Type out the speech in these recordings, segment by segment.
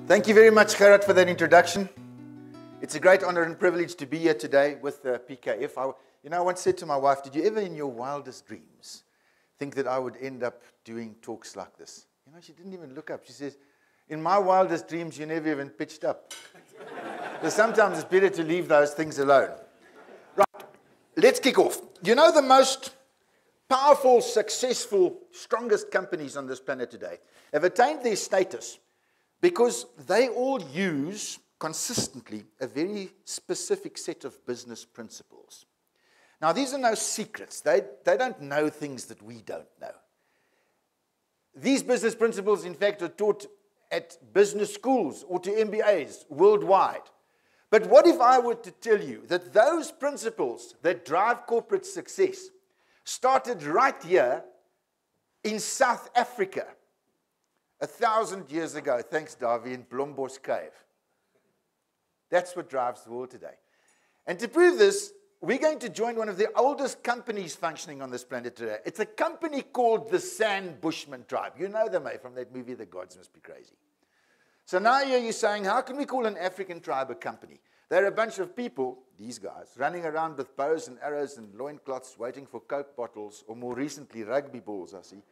Thank you very much, Gerard, for that introduction. It's a great honor and privilege to be here today with PKF. I once said to my wife, did you ever in your wildest dreams think that I would end up doing talks like this? She didn't even look up. She says, in my wildest dreams, you never even pitched up. So sometimes it's better to leave those things alone. Right, let's kick off. The most powerful, successful, strongest companies on this planet today have attained their status because they all use consistently a very specific set of business principles. Now, these are no secrets. They don't know things that we don't know. These business principles, in fact, are taught at business schools or to MBAs worldwide. But what if I were to tell you that those principles that drive corporate success started right here in South Africa 1,000 years ago, thanks, Davy, in Blombos Cave. That's what drives the world today. And to prove this, we're going to join one of the oldest companies functioning on this planet today. It's a company called the San Bushmen tribe. You know them, from that movie, The Gods Must Be Crazy. So now you're saying, how can we call an African tribe a company? They're a bunch of people, these guys, running around with bows and arrows and loincloths, waiting for Coke bottles, or more recently, rugby balls, I see,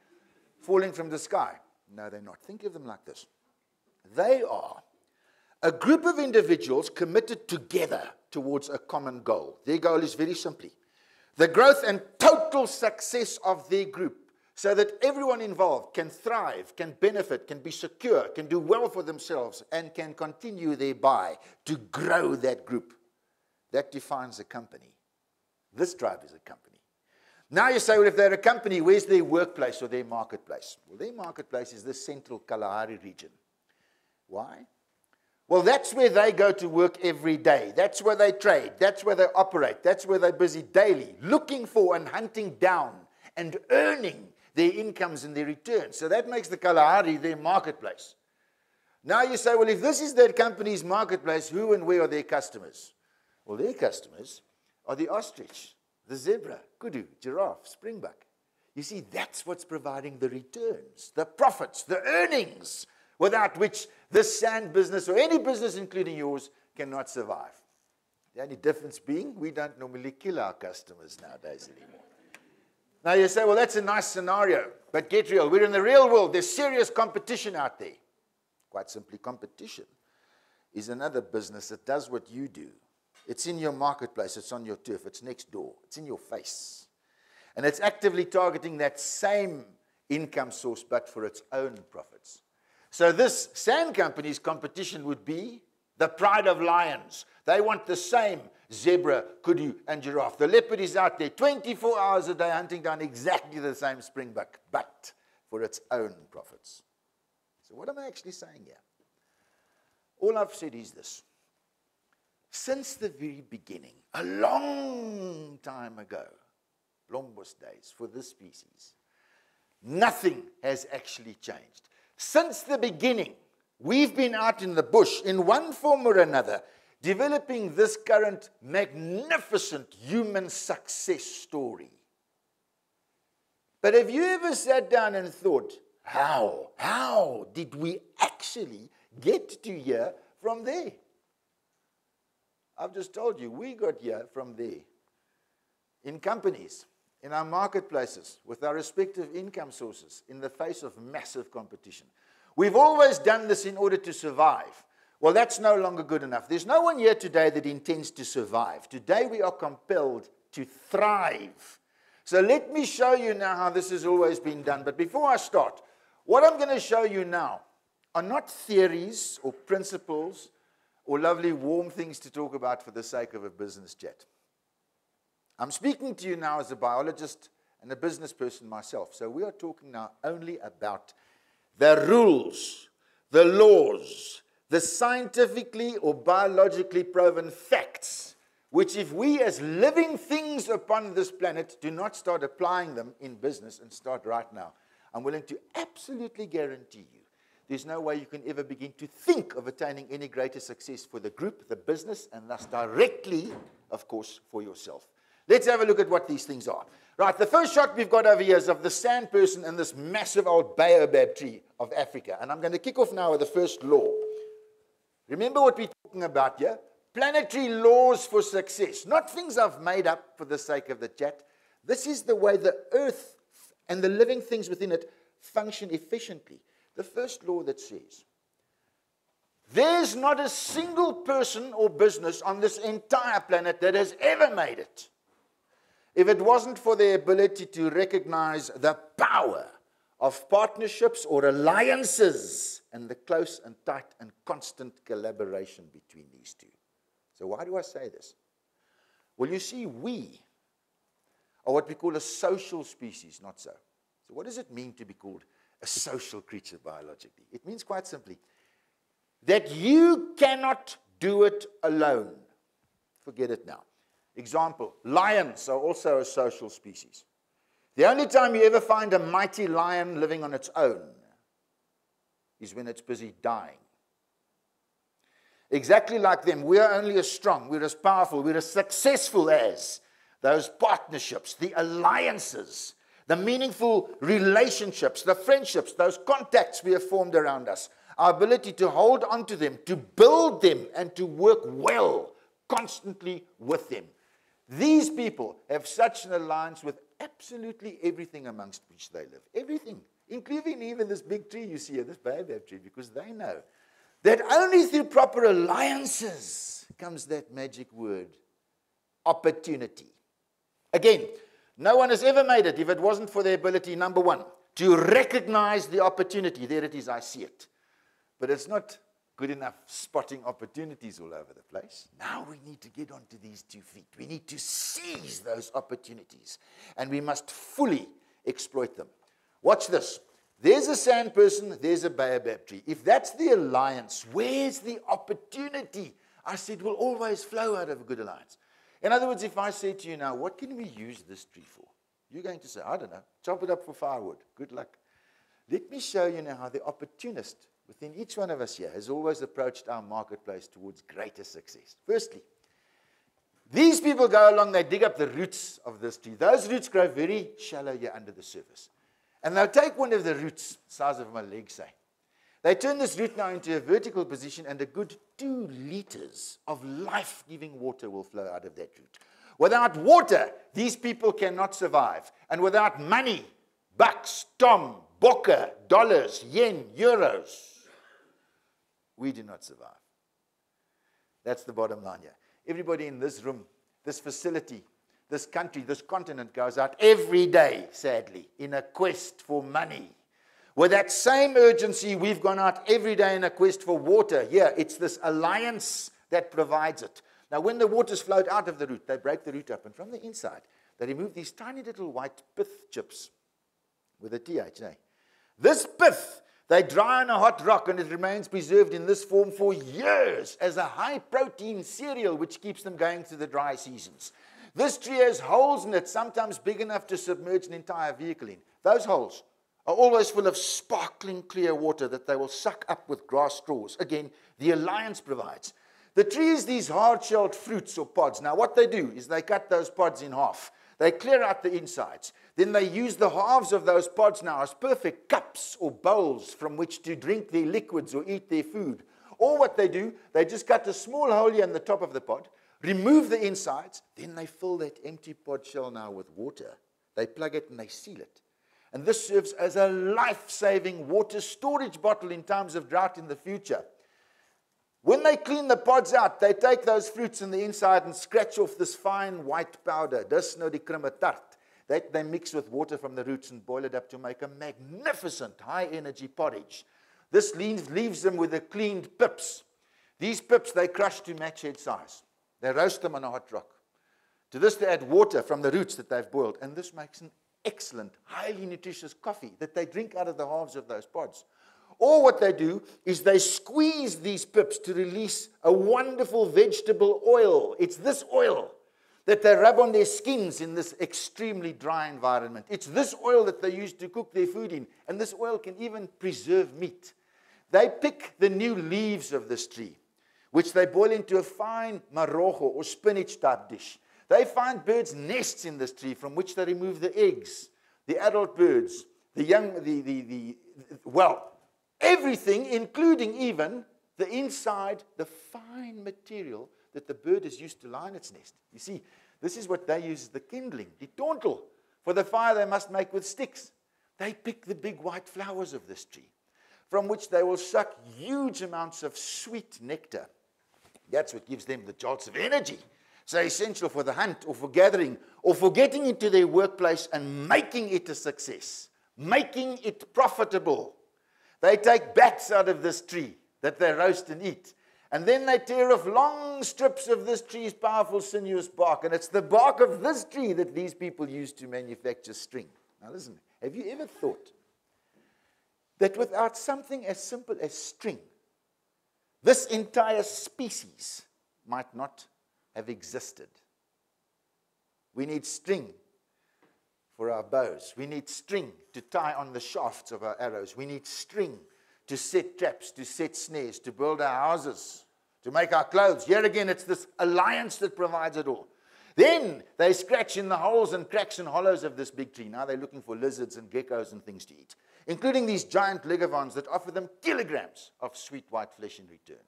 falling from the sky. No, they're not. Think of them like this. They are a group of individuals committed together towards a common goal. Their goal is very simply the growth and total success of their group so that everyone involved can thrive, can benefit, can be secure, can do well for themselves, and can continue thereby to grow that group. That defines a company. This tribe is a company. Now you say, well, if they're a company, where's their workplace or their marketplace? Well, their marketplace is the central Kalahari region. Why? Well, that's where they go to work every day. That's where they trade. That's where they operate. That's where they're busy daily, looking for and hunting down and earning their incomes and their returns. So that makes the Kalahari their marketplace. Now you say, well, if this is their company's marketplace, who and where are their customers? Well, their customers are the ostrich, the zebra, kudu, giraffe, springbuck. You see, that's what's providing the returns, the profits, the earnings, without which this sand business or any business, including yours, cannot survive. The only difference being we don't normally kill our customers nowadays anymore. Now you say, well, that's a nice scenario, but get real. We're in the real world. There's serious competition out there. Quite simply, competition is another business that does what you do. It's in your marketplace. It's on your turf. It's next door. It's in your face. And it's actively targeting that same income source, but for its own profits. So this sand company's competition would be the pride of lions. They want the same zebra, kudu, and giraffe. The leopard is out there 24 hours a day hunting down exactly the same springbuck, but for its own profits. So what am I actually saying here? All I've said is this. Since the very beginning, a long time ago, Blombos days for this species, nothing has actually changed. Since the beginning, we've been out in the bush in one form or another, developing this current magnificent human success story. But have you ever sat down and thought, how did we actually get to here from there? I've just told you, we got here from there. In companies, in our marketplaces, with our respective income sources, in the face of massive competition. We've always done this in order to survive. Well, that's no longer good enough. There's no one here today that intends to survive. Today we are compelled to thrive. So let me show you now how this has always been done. But before I start, what I'm going to show you now are not theories or principles or lovely warm things to talk about for the sake of a business chat. I'm speaking to you now as a biologist and a business person myself. So we are talking now only about the rules, the laws, the scientifically or biologically proven facts, which if we as living things upon this planet do not start applying them in business and start right now, I'm willing to absolutely guarantee you there's no way you can ever begin to think of attaining any greater success for the group, the business, and thus directly, of course, for yourself. Let's have a look at what these things are. Right, the first shot we've got over here is of the sand person and this massive old baobab tree of Africa. And I'm going to kick off now with the first law. Remember what we're talking about here? Planetary laws for success, not things I've made up for the sake of the chat. This is the way the earth and the living things within it function efficiently. The first law that says, there's not a single person or business on this entire planet that has ever made it if it wasn't for their ability to recognize the power of partnerships or alliances and the close and tight and constant collaboration between these two. So why do I say this? Well, you see, we are what we call a social species, not so. So what does it mean to be called a social creature biologically? It means quite simply that you cannot do it alone. Forget it now. Example, lions are also a social species. The only time you ever find a mighty lion living on its own is when it's busy dying. Exactly like them, we are only as strong, we're as powerful, we're as successful as those partnerships, the alliances, the meaningful relationships, the friendships, those contacts we have formed around us, our ability to hold on to them, to build them, and to work well constantly with them. These people have such an alliance with absolutely everything amongst which they live. Everything, including even this big tree you see here, this baobab tree, because they know that only through proper alliances comes that magic word, opportunity. Again, no one has ever made it if it wasn't for their ability, number one, to recognize the opportunity. There it is, I see it. But it's not good enough spotting opportunities all over the place. Now we need to get onto these 2 feet. We need to seize those opportunities. And we must fully exploit them. Watch this. There's a sand person, there's a baobab tree. If that's the alliance, where's the opportunity? I said, will always flow out of a good alliance. In other words, if I say to you now, what can we use this tree for? You're going to say, I don't know, chop it up for firewood. Good luck. Let me show you now how the opportunist within each one of us here has always approached our marketplace towards greater success. Firstly, these people go along, they dig up the roots of this tree. Those roots grow very shallow here under the surface. And they'll take one of the roots, size of my leg, say. They turn this root now into a vertical position, and a good 2 liters of life-giving water will flow out of that root. Without water, these people cannot survive. And without money, bucks, tom, bokke, dollars, yen, euros, we do not survive. That's the bottom line here. Everybody in this room, this facility, this country, this continent goes out every day, sadly, in a quest for money. With that same urgency, we've gone out every day in a quest for water. Here, it's this alliance that provides it. Now, when the waters float out of the root, they break the root up, and from the inside, they remove these tiny little white pith chips with a TH. This pith, they dry on a hot rock, and it remains preserved in this form for years as a high-protein cereal, which keeps them going through the dry seasons. This tree has holes in it, sometimes big enough to submerge an entire vehicle in. Those holes are always full of sparkling clear water that they will suck up with grass straws. Again, the alliance provides. The tree is these hard-shelled fruits or pods. Now, what they do is they cut those pods in half. They clear out the insides. Then they use the halves of those pods now as perfect cups or bowls from which to drink their liquids or eat their food. Or what they do, they just cut a small hole here in the top of the pod, remove the insides, then they fill that empty pod shell now with water. They plug it and they seal it. And this serves as a life-saving water storage bottle in times of drought in the future. When they clean the pods out, they take those fruits in the inside and scratch off this fine white powder. Dis nou die krumme tart. That they mix with water from the roots and boil it up to make a magnificent high-energy porridge. This leaves them with the cleaned pips. These pips they crush to match head size. They roast them on a hot rock. To this they add water from the roots that they've boiled. And this makes an excellent, highly nutritious coffee that they drink out of the halves of those pods. Or what they do is they squeeze these pips to release a wonderful vegetable oil. It's this oil that they rub on their skins in this extremely dry environment. It's this oil that they use to cook their food in. And this oil can even preserve meat. They pick the new leaves of this tree, which they boil into a fine marrojo or spinach type dish. They find birds' nests in this tree from which they remove the eggs, the adult birds, the young, well, everything, including even The inside, the fine material that the bird is used to line its nest. You see, this is what they use as the kindling, the tontel, for the fire they must make with sticks. They pick the big white flowers of this tree, from which they will suck huge amounts of sweet nectar. That's what gives them the jolts of energy. So essential for the hunt or for gathering or for getting into their workplace and making it a success, making it profitable. They take bats out of this tree that they roast and eat. And then they tear off long strips of this tree's powerful sinuous bark. And it's the bark of this tree that these people use to manufacture string. Now listen, have you ever thought that without something as simple as string, this entire species might not have existed? We need string for our bows. We need string to tie on the shafts of our arrows. We need string to set traps, to set snares, to build our houses, to make our clothes. Here again, it's this alliance that provides it all. Then they scratch in the holes and cracks and hollows of this big tree. Now they're looking for lizards and geckos and things to eat, including these giant legavons that offer them kilograms of sweet white flesh in return.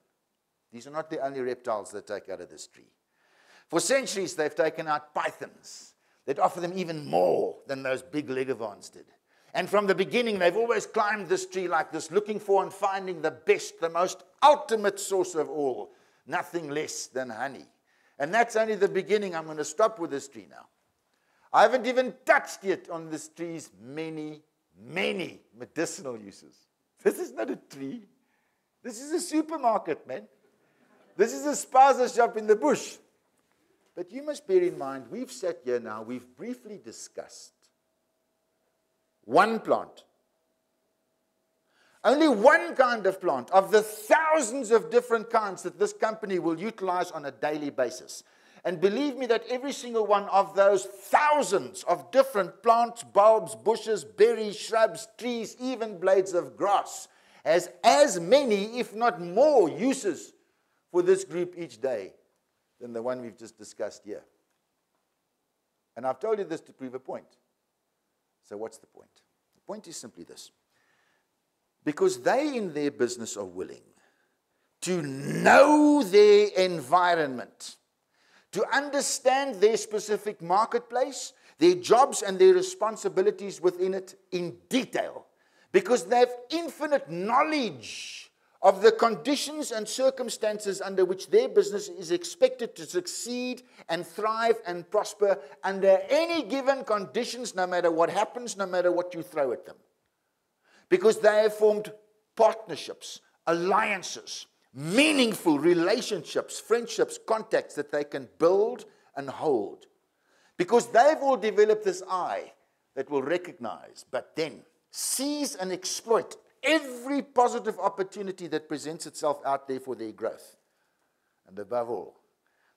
These are not the only reptiles they take out of this tree. For centuries, they've taken out pythons that offer them even more than those big legavons did. And from the beginning, they've always climbed this tree like this, looking for and finding the best, the most ultimate source of all, nothing less than honey. And that's only the beginning. I'm going to stop with this tree now. I haven't even touched yet on this tree's many, many medicinal uses. This is not a tree. This is a supermarket, man. This is a spaza shop in the bush. But you must bear in mind, we've sat here now, we've briefly discussed one plant. Only one kind of plant of the thousands of different kinds that this company will utilize on a daily basis. And believe me that every single one of those thousands of different plants, bulbs, bushes, berries, shrubs, trees, even blades of grass has as many, if not more, uses for this group each day than the one we've just discussed here. And I've told you this to prove a point. So what's the point? The point is simply this. Because they in their business are willing to know their environment, to understand their specific marketplace, their jobs and their responsibilities within it in detail, because they have infinite knowledge of the conditions and circumstances under which their business is expected to succeed and thrive and prosper under any given conditions, no matter what happens, no matter what you throw at them. Because they have formed partnerships, alliances, meaningful relationships, friendships, contacts that they can build and hold. Because they've all developed this eye that will recognize, but then seize and exploit every positive opportunity that presents itself out there for their growth. And above all,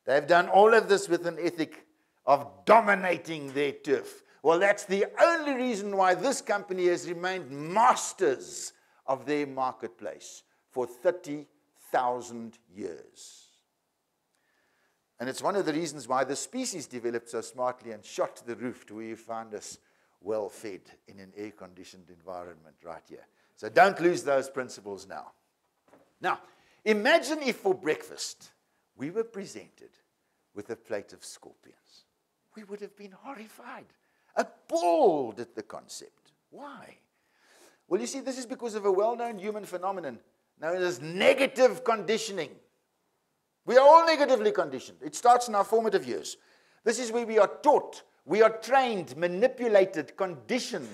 they've done all of this with an ethic of dominating their turf. Well, that's the only reason why this company has remained masters of their marketplace for 30,000 years. And it's one of the reasons why the species developed so smartly and shot to the roof to where you find us well-fed in an air-conditioned environment right here. So don't lose those principles now. Now, imagine if for breakfast we were presented with a plate of scorpions. We would have been horrified, appalled at the concept. Why? Well, you see, this is because of a well-known human phenomenon known as negative conditioning. We are all negatively conditioned. It starts in our formative years. This is where we are taught, we are trained, manipulated, conditioned,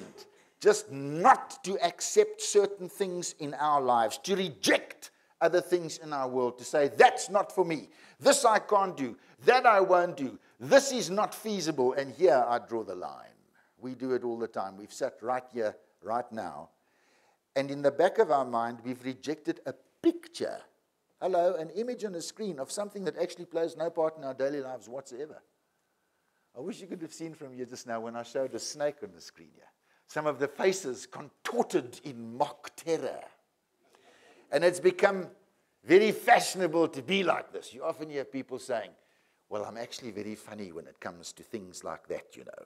just not to accept certain things in our lives, to reject other things in our world, to say, that's not for me, this I can't do, that I won't do, this is not feasible, and here I draw the line. We do it all the time. We've sat right here, right now, and in the back of our mind, we've rejected a picture, an image on a screen of something that actually plays no part in our daily lives whatsoever. I wish you could have seen from here just now when I showed a snake on the screen here. Some of the faces contorted in mock terror. And it's become very fashionable to be like this. You often hear people saying, well, I'm actually very funny when it comes to things like that, you know.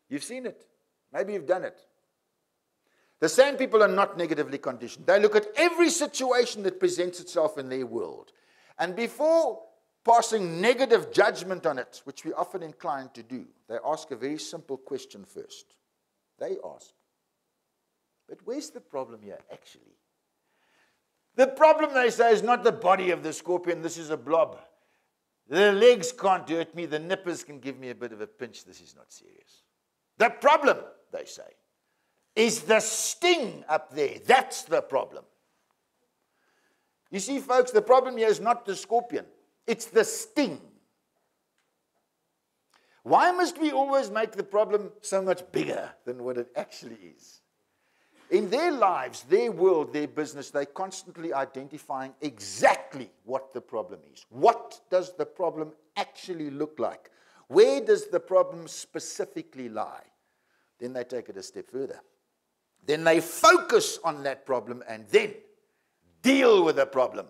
You've seen it. Maybe you've done it. The sand people are not negatively conditioned. They look at every situation that presents itself in their world. And before passing negative judgment on it, which we're often inclined to do, they ask a very simple question first. They ask, but where's the problem here actually? The problem, they say, is not the body of the scorpion. This is a blob. The legs can't hurt me. The nippers can give me a bit of a pinch. This is not serious. The problem, they say, is the sting up there. That's the problem. You see, folks, the problem here is not the scorpion. It's the sting. Why must we always make the problem so much bigger than what it actually is? In their lives, their world, their business, they're constantly identifying exactly what the problem is. What does the problem actually look like? Where does the problem specifically lie? Then they take it a step further. Then they focus on that problem and then deal with the problem.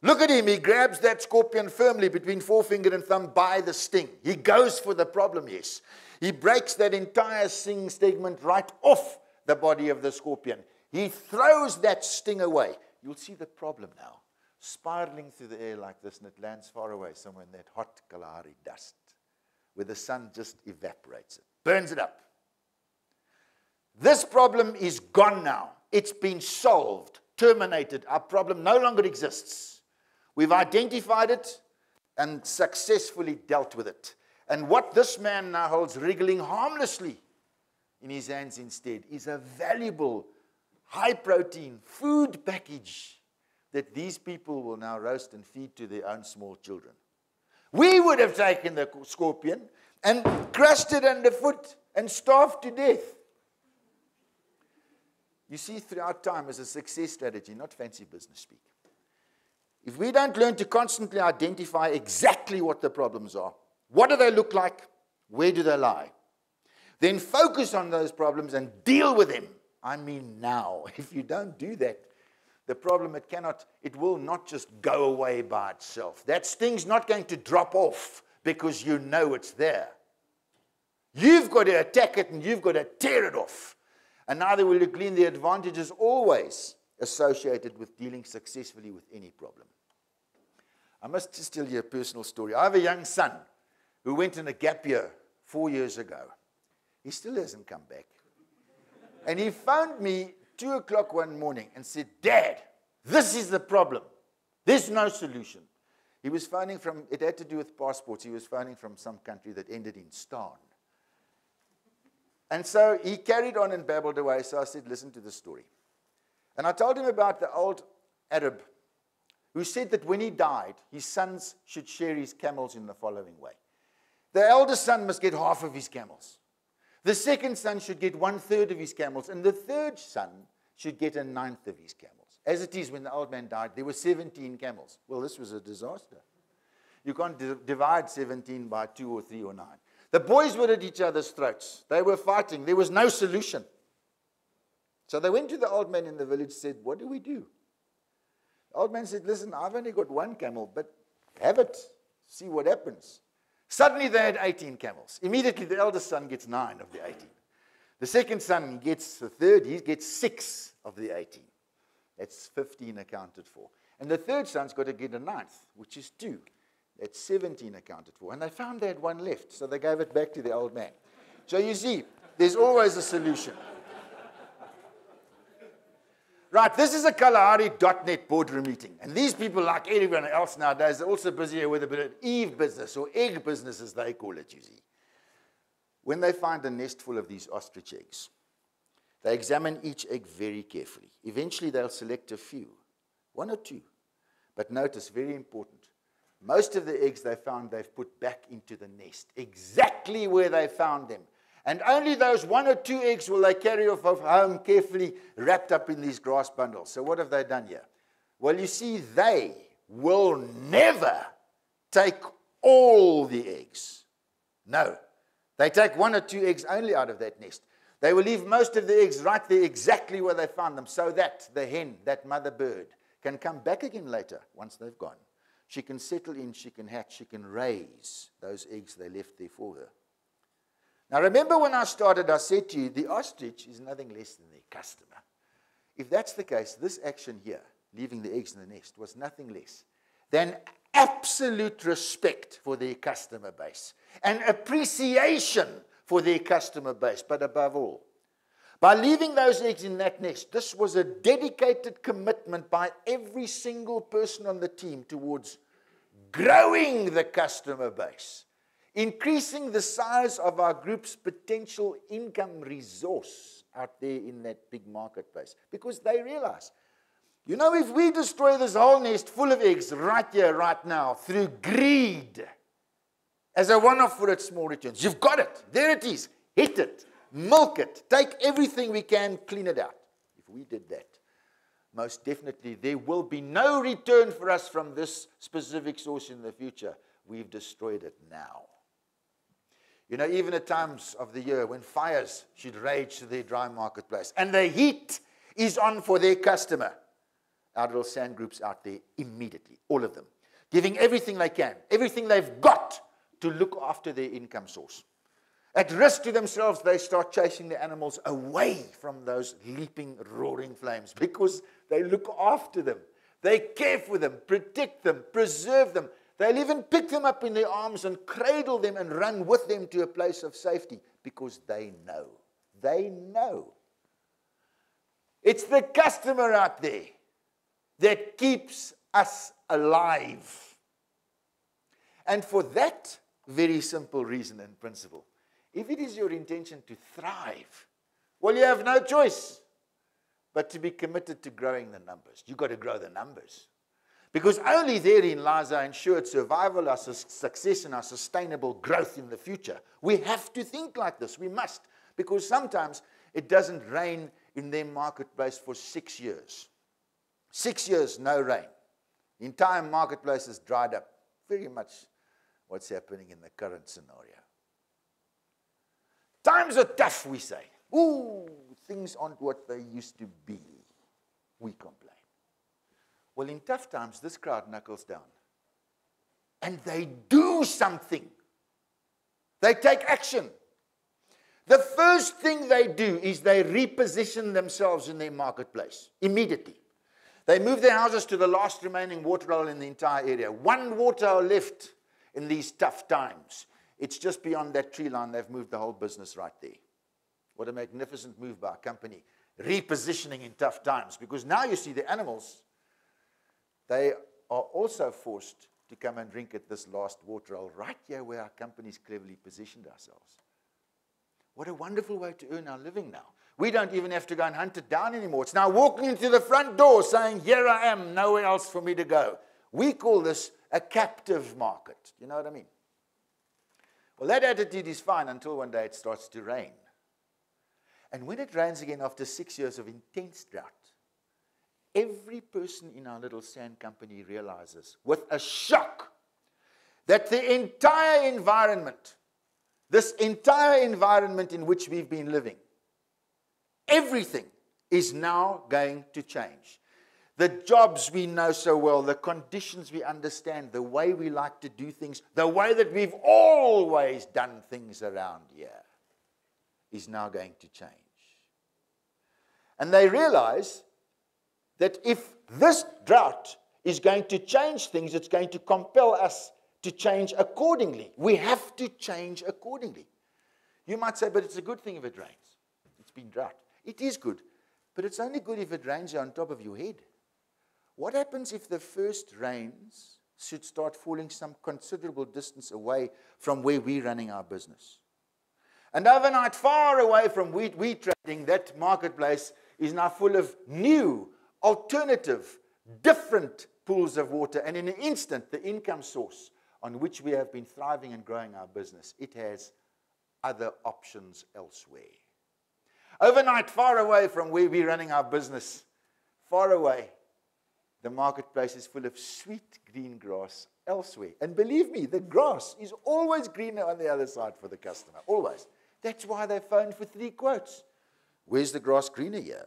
Look at him. He grabs that scorpion firmly between forefinger and thumb by the sting. He goes for the problem, yes. He breaks that entire sting segment right off the body of the scorpion. He throws that sting away. You'll see the problem now, spiraling through the air like this, and it lands far away, somewhere in that hot Kalahari dust, where the sun just evaporates it, burns it up. This problem is gone now. It's been solved, terminated. Our problem no longer exists. We've identified it and successfully dealt with it. And what this man now holds wriggling harmlessly in his hands instead is a valuable, high-protein food package that these people will now roast and feed to their own small children. We would have taken the scorpion and crushed it underfoot and starved to death. You see, throughout time as a success strategy, not fancy business speak. If we don't learn to constantly identify exactly what the problems are, what do they look like, where do they lie, then focus on those problems and deal with them. I mean now. If you don't do that, the problem, it will not just go away by itself. That sting's not going to drop off because you know it's there. You've got to attack it and you've got to tear it off. And neither will you glean the advantages always associated with dealing successfully with any problem. I must just tell you a personal story. I have a young son who went in a gap year 4 years ago. He still hasn't come back. And he phoned me 2 o'clock one morning and said, Dad, this is the problem. There's no solution. He was phoning from, it had to do with passports. He was phoning from some country that ended in Stan. And so he carried on and babbled away. So I said, listen to the story. And I told him about the old Arab who said that when he died, his sons should share his camels in the following way. The eldest son must get half of his camels. The second son should get 1/3 of his camels, and the third son should get 1/9 of his camels. As it is, when the old man died, there were 17 camels. Well, this was a disaster. You can't divide 17 by 2 or 3 or 9. The boys were at each other's throats. They were fighting. There was no solution. So they went to the old man in the village and said, what do we do? The old man said, listen, I've only got 1 camel, but have it. See what happens. Suddenly they had 18 camels. Immediately the eldest son gets 9 of the 18. The second son gets the third, he gets 6 of the 18. That's 15 accounted for. And the third son's got to get a 9th, which is 2. That's 17 accounted for. And they found they had 1 left, so they gave it back to the old man. So you see, there's always a solution. Right, this is a Kalahari.net boardroom meeting. And these people, like everyone else nowadays, are also busy with a bit of Eve business, or egg business as they call it, you see. When they find a nest full of these ostrich eggs, they examine each egg very carefully. Eventually, they'll select a few, 1 or 2. But notice, very important, most of the eggs they found, they've put back into the nest, exactly where they found them. And only those 1 or 2 eggs will they carry off home carefully wrapped up in these grass bundles. So what have they done here? Well, you see, they will never take all the eggs. No. They take 1 or 2 eggs only out of that nest. They will leave most of the eggs right there exactly where they found them, so that the hen, that mother bird, can come back again later once they've gone. She can settle in, she can hatch, she can raise those eggs they left there for her. Now remember when I started, I said to you, the ostrich is nothing less than their customer. if that's the case, this action here, leaving the eggs in the nest, was nothing less than absolute respect for their customer base and appreciation for their customer base, but above all, by leaving those eggs in that nest, this was a dedicated commitment by every single person on the team towards growing the customer base, increasing the size of our group's potential income resource out there in that big marketplace. Because they realize, you know, if we destroy this whole nest full of eggs right here, right now, through greed, as a one-off for its small returns, you've got it. There it is. Hit it. Milk it. Take everything we can, clean it out. If we did that, most definitely there will be no return for us from this specific source in the future. We've destroyed it now. You know, even at times of the year when fires should rage to their dry marketplace and the heat is on for their customer, our little sand groups out there immediately, all of them, giving everything they can, everything they've got to look after their income source. At risk to themselves, they start chasing the animals away from those leaping, roaring flames because they look after them. They care for them, protect them, preserve them. They'll even pick them up in their arms and cradle them and run with them to a place of safety because they know. They know. It's the customer out there that keeps us alive. And for that very simple reason and principle, if it is your intention to thrive, well, you have no choice but to be committed to growing the numbers. You've got to grow the numbers. Because only therein lies our ensured survival, our success, and our sustainable growth in the future. We have to think like this. We must. Because sometimes it doesn't rain in their marketplace for 6 years. 6 years, no rain. The entire marketplace is dried up. Very much what's happening in the current scenario. Times are tough, we say. Ooh, things aren't what they used to be. We complain. Well, in tough times, this crowd knuckles down. And they do something. They take action. The first thing they do is they reposition themselves in their marketplace immediately. They move their houses to the last remaining water hole in the entire area. One water hole left in these tough times. It's just beyond that tree line. They've moved the whole business right there. What a magnificent move by a company. Repositioning in tough times. Because now you see the animals, they are also forced to come and drink at this last water hole right here where our company's cleverly positioned ourselves. What a wonderful way to earn our living now. We don't even have to go and hunt it down anymore. It's now walking into the front door saying, here I am, nowhere else for me to go. We call this a captive market. You know what I mean? Well, that attitude is fine until one day it starts to rain. And when it rains again after 6 years of intense drought, every person in our little sand company realizes with a shock that the entire environment, this entire environment in which we've been living, everything is now going to change. The jobs we know so well, the conditions we understand, the way we like to do things, the way that we've always done things around here is now going to change. And they realize that if this drought is going to change things, it's going to compel us to change accordingly. We have to change accordingly. You might say, but it's a good thing if it rains. It's been drought. It is good, but it's only good if it rains on top of your head. What happens if the first rains should start falling some considerable distance away from where we're running our business? And overnight, far away from wheat trading, that marketplace is now full of new, alternative, different pools of water. And in an instant, the income source on which we have been thriving and growing our business, it has other options elsewhere. Overnight, far away from where we're running our business, far away, the marketplace is full of sweet green grass elsewhere. And believe me, the grass is always greener on the other side for the customer, always. That's why they phoned for 3 quotes. Where's the grass greener here?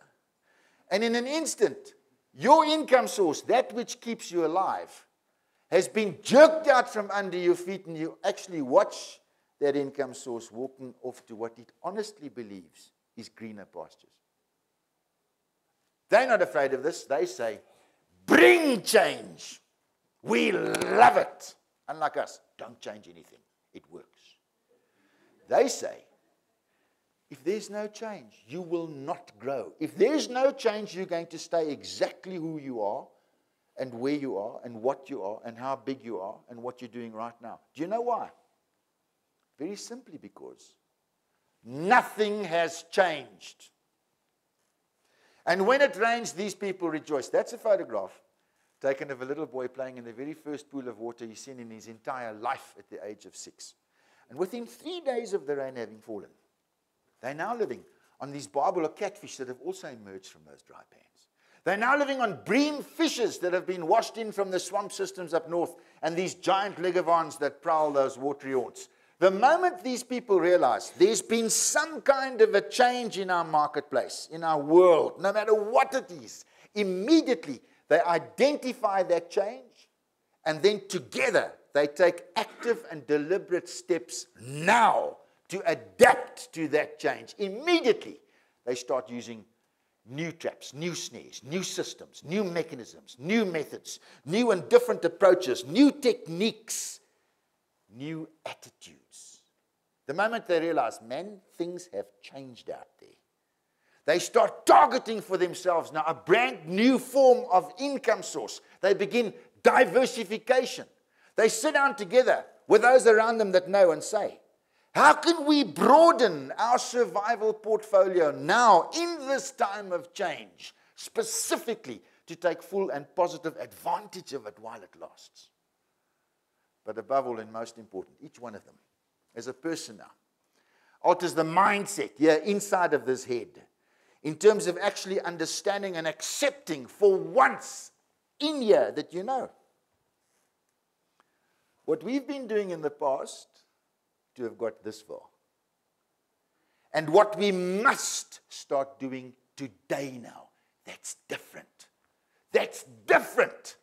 And in an instant, your income source, that which keeps you alive, has been jerked out from under your feet, and you actually watch that income source walking off to what it honestly believes is greener pastures. They're not afraid of this. They say, bring change. We love it. Unlike us, don't change anything. It works. They say, if there's no change, you will not grow. If there's no change, you're going to stay exactly who you are and where you are and what you are and how big you are and what you're doing right now. Do you know why? Very simply because nothing has changed. And when it rains, these people rejoice. That's a photograph taken of a little boy playing in the very first pool of water he's seen in his entire life at the age of 6. And within 3 days of the rain having fallen, they're now living on these barbel or catfish that have also emerged from those dry pans. They're now living on bream fishes that have been washed in from the swamp systems up north and these giant legavans that prowl those watery haunts. The moment these people realize there's been some kind of a change in our marketplace, in our world, no matter what it is, immediately they identify that change, and then together they take active and deliberate steps now to adapt to that change. Immediately they start using new traps, new snares, new systems, new mechanisms, new methods, new and different approaches, new techniques, new attitudes. The moment they realize, man, things have changed out there. They start targeting for themselves now a brand new form of income source. They begin diversification. They sit down together with those around them that know and say, how can we broaden our survival portfolio now in this time of change, specifically to take full and positive advantage of it while it lasts? But above all and most important, each one of them, as a person now, alters the mindset here inside of this head in terms of actually understanding and accepting for once in here that you know what we've been doing in the past to have got this far, and what we must start doing today now. That's different. That's different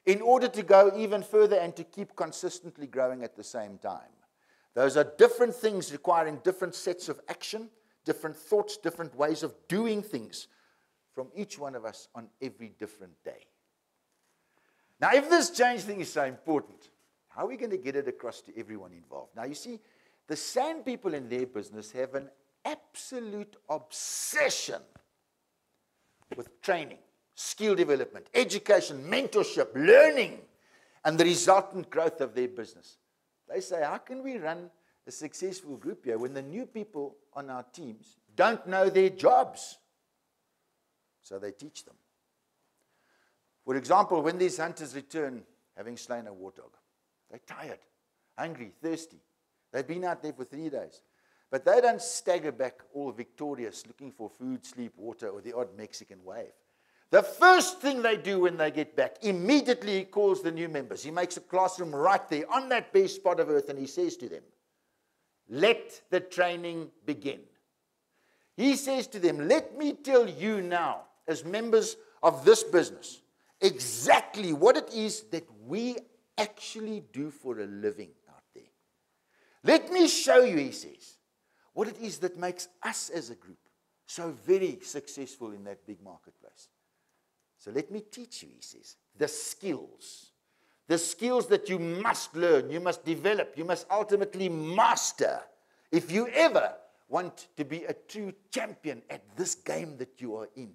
in order to go even further and to keep consistently growing at the same time. Those are different things requiring different sets of action, different thoughts, different ways of doing things from each one of us on every different day. Now, if this change thing is so important, how are we going to get it across to everyone involved? Now, you see, the sand people in their business have an absolute obsession with training, skill development, education, mentorship, learning, and the resultant growth of their business. They say, how can we run a successful group here when the new people on our teams don't know their jobs? So they teach them. For example, when these hunters return having slain a warthog, they're tired, hungry, thirsty. They've been out there for 3 days. But they don't stagger back all victorious looking for food, sleep, water, or the odd Mexican wave. The first thing they do when they get back, immediately he calls the new members. He makes a classroom right there on that bare spot of earth, and he says to them, let the training begin. He says to them, let me tell you now, as members of this business, exactly what it is that we actually do for a living out there. Let me show you, he says, what it is that makes us as a group so very successful in that big marketplace. So let me teach you, he says, the skills that you must learn, you must develop, you must ultimately master if you ever want to be a true champion at this game that you are in.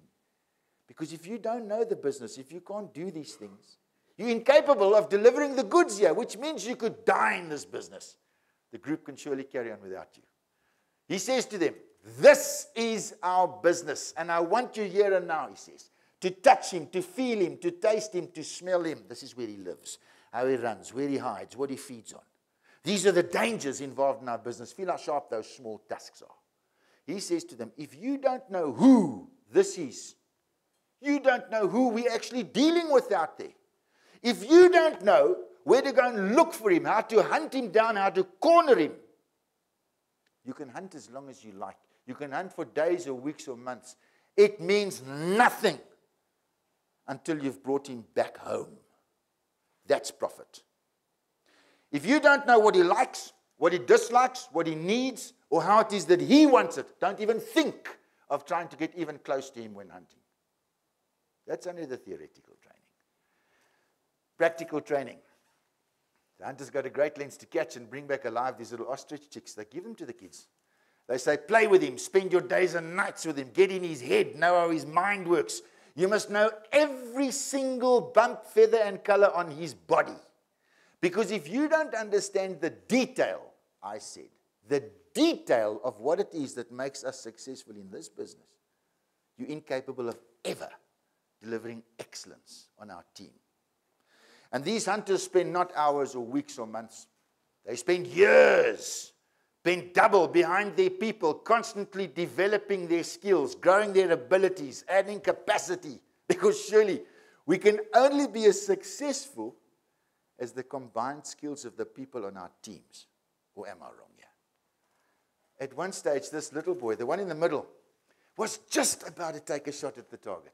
Because if you don't know the business, if you can't do these things, you're incapable of delivering the goods here, which means you could die in this business. The group can surely carry on without you. He says to them, this is our business, and I want you here and now, he says, to touch him, to feel him, to taste him, to smell him. This is where he lives, how he runs, where he hides, what he feeds on. These are the dangers involved in our business. Feel how sharp those small tusks are. He says to them, if you don't know who this is, you don't know who we're actually dealing with out there. If you don't know where to go and look for him, how to hunt him down, how to corner him, you can hunt as long as you like. You can hunt for days or weeks or months. It means nothing until you've brought him back home. That's profit. If you don't know what he likes, what he dislikes, what he needs, or how it is that he wants it, don't even think of trying to get even close to him when hunting. That's only the theoretical training. Practical training. The hunters go to great lengths to catch and bring back alive these little ostrich chicks. They give them to the kids. They say, play with him, spend your days and nights with him, get in his head, know how his mind works. You must know every single bump, feather, and color on his body. Because if you don't understand the detail, I said, the detail of what it is that makes us successful in this business, you're incapable of ever delivering excellence on our team. And these hunters spend not hours or weeks or months. They spend years bent double behind their people, constantly developing their skills, growing their abilities, adding capacity. Because surely we can only be as successful as the combined skills of the people on our teams. Or am I wrong here? At one stage, this little boy, the one in the middle, was just about to take a shot at the target.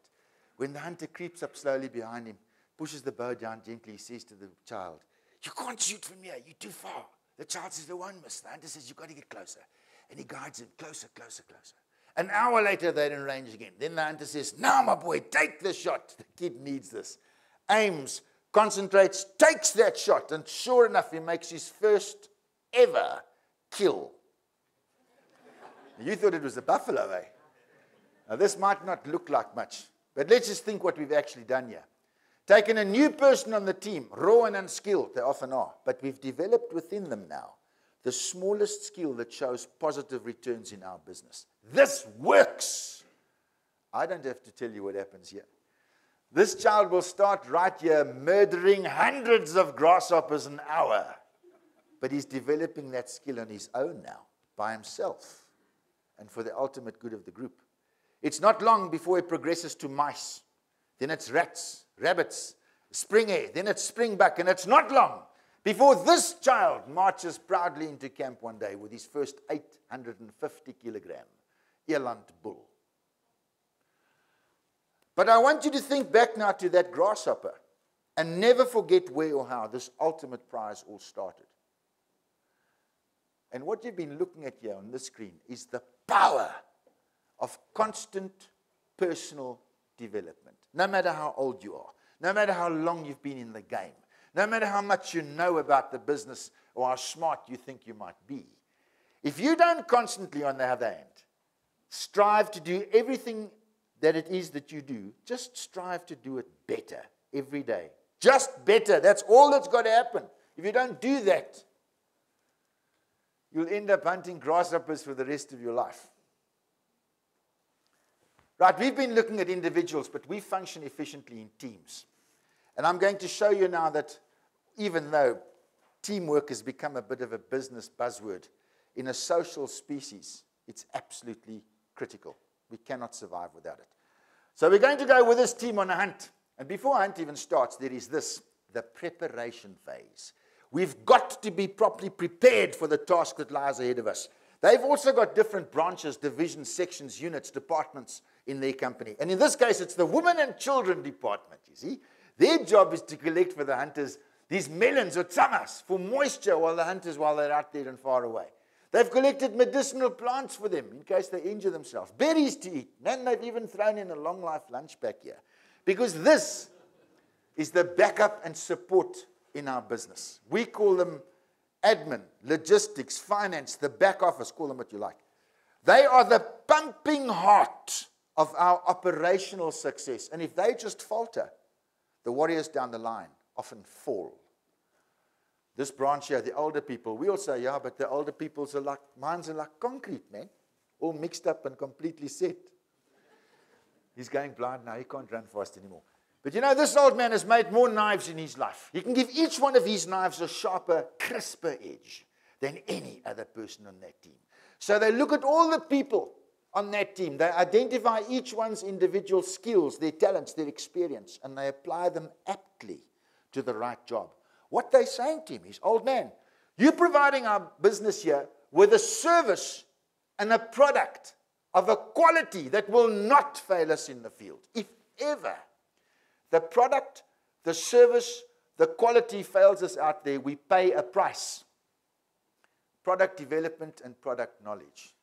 When the hunter creeps up slowly behind him, pushes the bow down gently, he says to the child, you can't shoot from here, you're too far. The child says, the one miss. The hunter says, you've got to get closer. And he guides him closer, closer, closer. An hour later, they're in range again. Then the hunter says, now, my boy, take the shot. The kid needs this. Aims, concentrates, takes that shot. And sure enough, he makes his first ever kill. You thought it was a buffalo, eh? Now, this might not look like much. But let's just think what we've actually done here. Taken a new person on the team, raw and unskilled, they often are, but we've developed within them now the smallest skill that shows positive returns in our business. This works. I don't have to tell you what happens here. This child will start right here murdering hundreds of grasshoppers an hour, but he's developing that skill on his own now, by himself, and for the ultimate good of the group. It's not long before he progresses to mice. Then it's rats, rabbits, spring hare, then it's springbuck, and it's not long before this child marches proudly into camp one day with his first 850-kilogram eland bull. But I want you to think back now to that grasshopper and never forget where or how this ultimate prize all started. And what you've been looking at here on this screen is the power of constant personal development. No matter how old you are, no matter how long you've been in the game, no matter how much you know about the business or how smart you think you might be, if you don't constantly, on the other hand, strive to do everything that it is that you do, just strive to do it better every day. Just better. That's all that's got to happen. If you don't do that, you'll end up hunting grasshoppers for the rest of your life. Right, we've been looking at individuals, but we function efficiently in teams. And I'm going to show you now that even though teamwork has become a bit of a business buzzword, in a social species, it's absolutely critical. We cannot survive without it. So we're going to go with this team on a hunt. And before a hunt even starts, there is this, the preparation phase. We've got to be properly prepared for the task that lies ahead of us. They've also got different branches, divisions, sections, units, departments in their company. And in this case, it's the women and children department, you see. Their job is to collect for the hunters these melons or tsamas for moisture while they're out there and far away. They've collected medicinal plants for them in case they injure themselves. Berries to eat. And they've even thrown in a long life lunch pack here. Because this is the backup and support in our business. We call them admin, logistics, finance, the back office, call them what you like. They are the pumping heart of our operational success. And if they just falter, the warriors down the line often fall. This branch here, the older people, we all say, yeah, but the older people's are like, minds are like concrete, man. All mixed up and completely set. He's going blind now, he can't run fast anymore. But you know, this old man has made more knives in his life. He can give each one of his knives a sharper, crisper edge than any other person on that team. So they look at all the people on that team. They identify each one's individual skills, their talents, their experience, and they apply them aptly to the right job. What they're saying to him is, old man, you're providing our business here with a service and a product of a quality that will not fail us in the field, if ever. The product, the service, the quality fails us out there, we pay a price. Product development and product knowledge.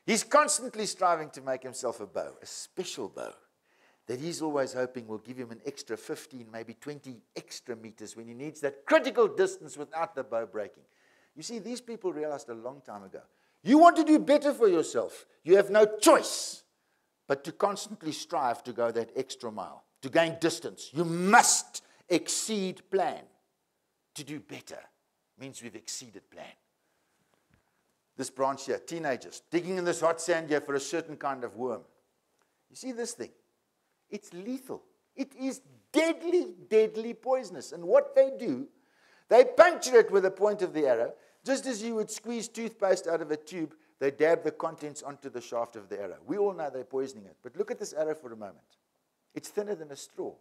He's constantly striving to make himself a bow, a special bow, that he's always hoping will give him an extra 15, maybe 20 extra meters when he needs that critical distance without the bow breaking. You see, these people realized a long time ago, you want to do better for yourself. You have no choice but to constantly strive to go that extra mile, to gain distance. You must exceed plan. To do better means we've exceeded plan. This branch here, teenagers, digging in this hot sand here for a certain kind of worm. You see this thing? It's lethal. It is deadly, deadly poisonous. And what they do, they puncture it with the point of the arrow. Just as you would squeeze toothpaste out of a tube, they dab the contents onto the shaft of the arrow. We all know they're poisoning it. But look at this arrow for a moment. It's thinner than a straw.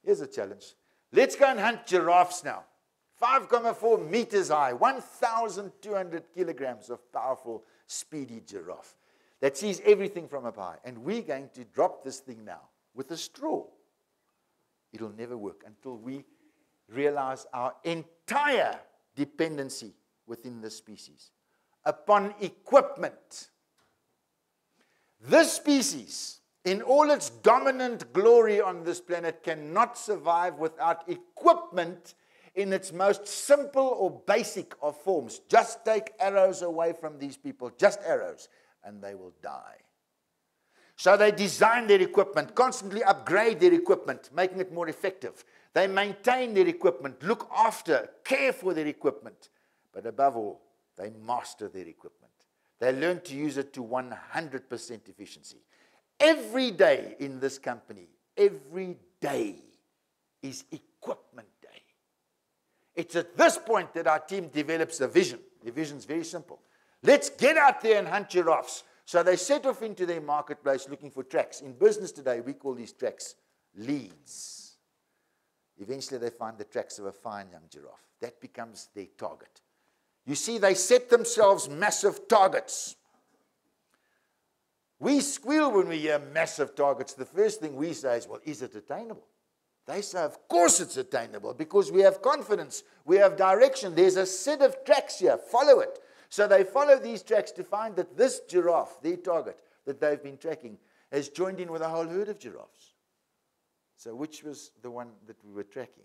Here's a challenge. Let's go and hunt giraffes now. 5.4 meters high, 1,200 kilograms of powerful, speedy giraffe that sees everything from up high. And we're going to drop this thing now with a straw. It'll never work until we realize our entire dependency within this species upon equipment. This species, in all its dominant glory on this planet, cannot survive without equipment in its most simple or basic of forms. Just take arrows away from these people, just arrows, and they will die. So they design their equipment, constantly upgrade their equipment, making it more effective. They maintain their equipment, look after, care for their equipment. But above all, they master their equipment. They learn to use it to 100% efficiency. Every day in this company, every day is equipment day. It's at this point that our team develops a vision. The vision's very simple. Let's get out there and hunt giraffes. So they set off into their marketplace looking for tracks. In business today, we call these tracks leads. Eventually, they find the tracks of a fine young giraffe. That becomes their target. You see, they set themselves massive targets. We squeal when we hear massive targets. The first thing we say is, well, is it attainable? They say, of course it's attainable, because we have confidence, we have direction. There's a set of tracks here, follow it. So they follow these tracks to find that this giraffe, their target that they've been tracking, has joined in with a whole herd of giraffes. So which was the one that we were tracking?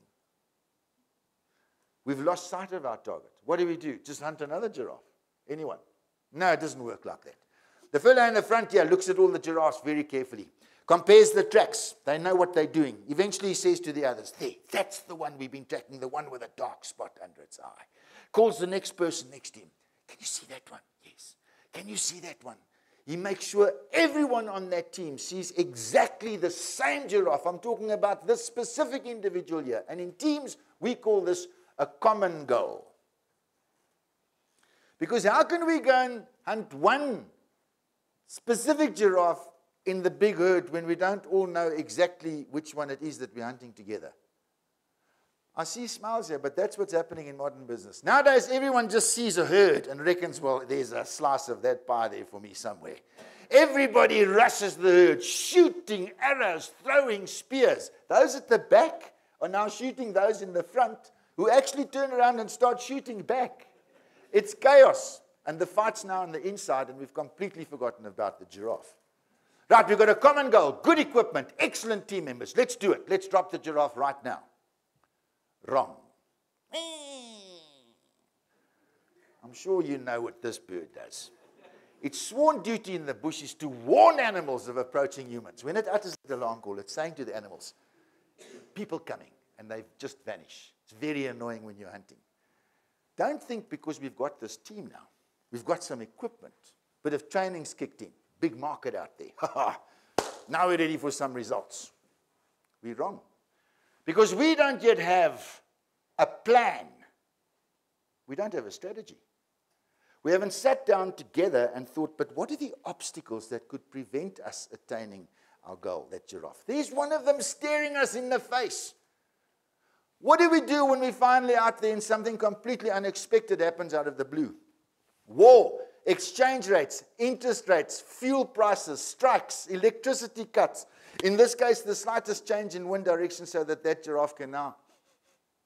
We've lost sight of our target. What do? Just hunt another giraffe? Anyone? No, it doesn't work like that. The fellow in the front here looks at all the giraffes very carefully, compares the tracks. They know what they're doing. Eventually he says to the others, there, that's the one we've been tracking, the one with a dark spot under its eye. Calls the next person next to him. Can you see that one? Yes. Can you see that one? He makes sure everyone on that team sees exactly the same giraffe. I'm talking about this specific individual here. And in teams, we call this a common goal. Because how can we go and hunt one specific giraffe in the big herd when we don't all know exactly which one it is that we're hunting together? I see smiles here, but that's what's happening in modern business. Nowadays, everyone just sees a herd and reckons, well, there's a slice of that pie there for me somewhere. Everybody rushes the herd, shooting arrows, throwing spears. Those at the back are now shooting those in the front, who actually turn around and start shooting back. It's chaos. And the fight's now on the inside, and we've completely forgotten about the giraffe. Right, we've got a common goal, good equipment, excellent team members. Let's do it. Let's drop the giraffe right now. Wrong. I'm sure you know what this bird does. Its sworn duty in the bush is to warn animals of approaching humans. When it utters the alarm call, it's saying to the animals, people coming, and they just vanish. It's very annoying when you're hunting. Don't think because we've got this team now, we've got some equipment, bit of training's kicked in, big market out there. Now we're ready for some results. We're wrong. Because we don't yet have a plan. We don't have a strategy. We haven't sat down together and thought, but what are the obstacles that could prevent us attaining our goal, that giraffe? There's one of them staring us in the face. What do we do when we're finally out there and something completely unexpected happens out of the blue? War, exchange rates, interest rates, fuel prices, strikes, electricity cuts. In this case, the slightest change in wind direction so that that giraffe can now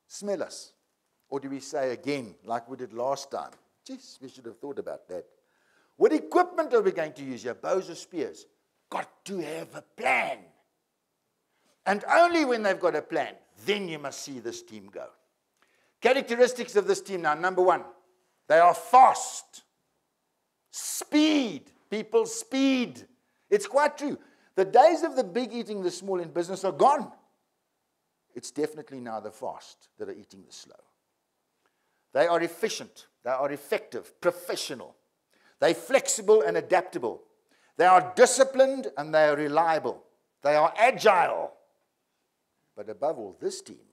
smell us. Or do we say again, like we did last time, geez, we should have thought about that. What equipment are we going to use here? Bows or spears? Got to have a plan. And only when they've got a plan, then you must see this team go. Characteristics of this team now. Number one, they are fast. Speed. People, speed. It's quite true. The days of the big eating the small in business are gone. It's definitely now the fast that are eating the slow. They are efficient. They are effective, professional. They're flexible and adaptable. They are disciplined and they are reliable. They are agile. But above all, this team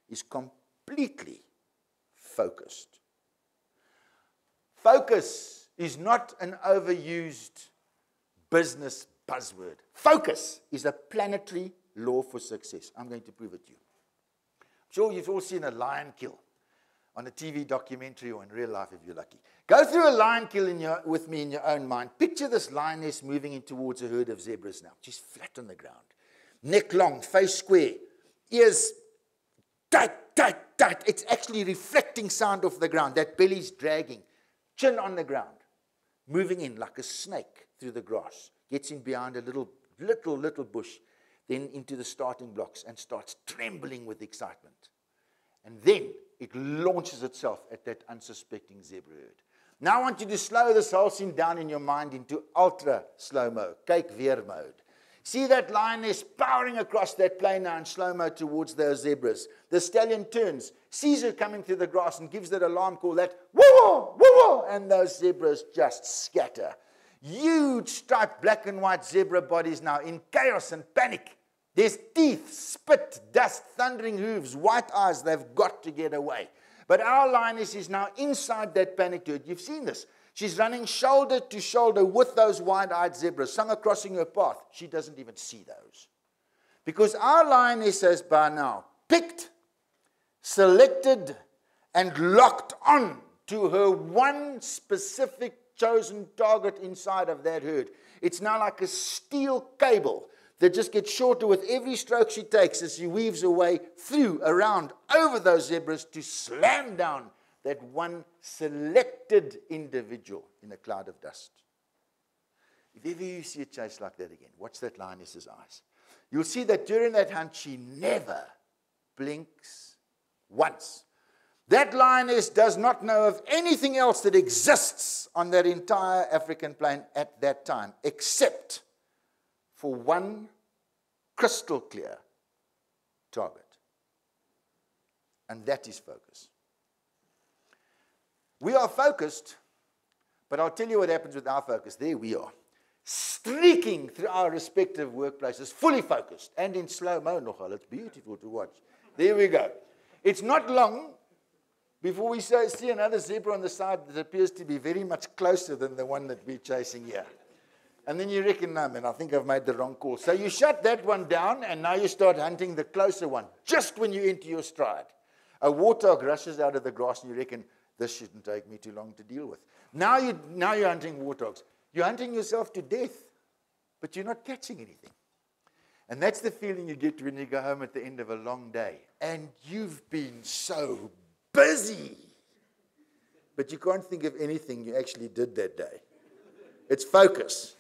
is completely focused. Focus is not an overused business buzzword. Focus is a planetary law for success. I'm going to prove it to you. I'm sure you've all seen a lion kill on a TV documentary or in real life if you're lucky. Go through a lion kill with me in your own mind. Picture this lioness moving in towards a herd of zebras now. She's flat on the ground. Neck long, face square, ears tight, tight, tight. It's actually reflecting sound off the ground. That belly's dragging. Chin on the ground. Moving in like a snake through the grass. Gets in behind a little bush. Then into the starting blocks and starts trembling with excitement. And then it launches itself at that unsuspecting zebra herd. Now I want you to slow this whole scene down in your mind into ultra slow-mo, kyk weer mode. See that lioness powering across that plain now in slow-mo towards those zebras. The stallion turns, sees her coming through the grass and gives that alarm call, that woo-woo, woo-woo, and those zebras just scatter. Huge striped black and white zebra bodies now in chaos and panic. There's teeth, spit, dust, thundering hooves, white eyes. They've got to get away. But our lioness is now inside that panicked herd. You've seen this. She's running shoulder to shoulder with those wide-eyed zebras. Some are crossing her path. She doesn't even see those. Because our lioness has by now picked, selected, and locked on to her one specific chosen target inside of that herd. It's now like a steel cable that just gets shorter with every stroke she takes as she weaves her way through, around, over those zebras to slam down that one selected individual in a cloud of dust. If ever you see a chase like that again, watch that lioness's eyes. You'll see that during that hunt, she never blinks once. That lioness does not know of anything else that exists on that entire African plain at that time, except for one crystal clear target. And that is focus. We are focused, but I'll tell you what happens with our focus. There we are, streaking through our respective workplaces, fully focused, and in slow-mo nogal. It's beautiful to watch. There we go. It's not long before we see another zebra on the side that appears to be very much closer than the one that we're chasing here. And then you reckon, no, man, I think I've made the wrong call. So you shut that one down, and now you start hunting the closer one, just when you enter your stride. A warthog rushes out of the grass, and you reckon, this shouldn't take me too long to deal with. Now you're hunting warthogs. You're hunting yourself to death, but you're not catching anything. And that's the feeling you get when you go home at the end of a long day. And you've been so busy, but you can't think of anything you actually did that day. It's focus.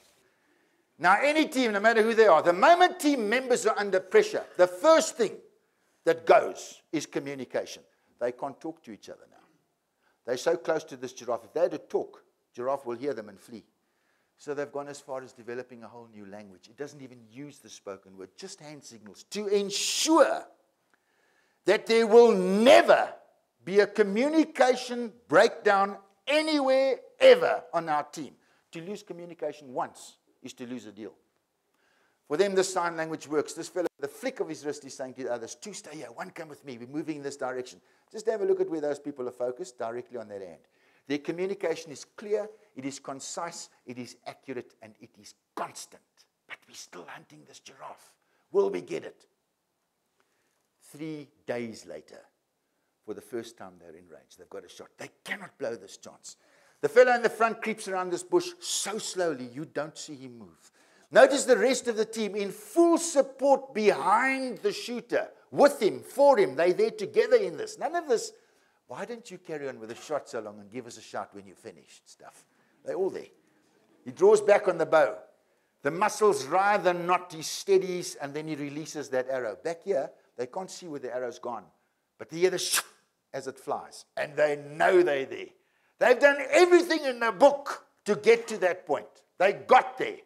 Now, any team, no matter who they are, the moment team members are under pressure, the first thing that goes is communication. They can't talk to each other now. They're so close to this giraffe. If they had to talk, giraffe will hear them and flee. So they've gone as far as developing a whole new language. It doesn't even use the spoken word, just hand signals, to ensure that there will never be a communication breakdown anywhere, ever on our team. To lose communication once is to lose a deal. For them, this sign language works. This fellow, the flick of his wrist, is saying to the others, two stay here, one come with me. We're moving in this direction. Just have a look at where those people are focused, directly on that hand. Their communication is clear, it is concise, it is accurate, and it is constant. But we're still hunting this giraffe. Will we get it? 3 days later, for the first time they're in range. They've got a shot. They cannot blow this chance. The fellow in the front creeps around this bush so slowly you don't see him move. Notice the rest of the team in full support behind the shooter, with him, for him. They're there together in this. None of this, why don't you carry on with the shot so long and give us a shot when you're finished stuff. They're all there. He draws back on the bow. The muscles writhe and knot, he steadies, and then he releases that arrow. Back here, they can't see where the arrow's gone. But they hear the shh as it flies, and they know they're there. They've done everything in the book to get to that point. They got there.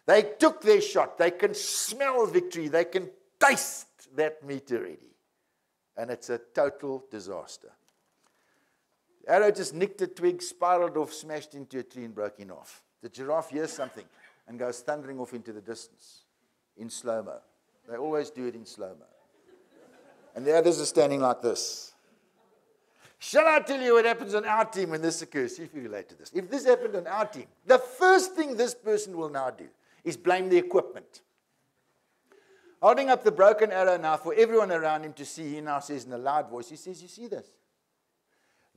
They took their shot. They can smell victory. They can taste that meat already. And it's a total disaster. The arrow just nicked a twig, spiraled off, smashed into a tree, and broke in half. The giraffe hears something and goes thundering off into the distance in slow-mo. They always do it in slow-mo. And the others are standing like this. Shall I tell you what happens on our team when this occurs? See if you relate to this. If this happened on our team, the first thing this person will now do is blame the equipment. Holding up the broken arrow now for everyone around him to see, he now says in a loud voice, he says, you see this?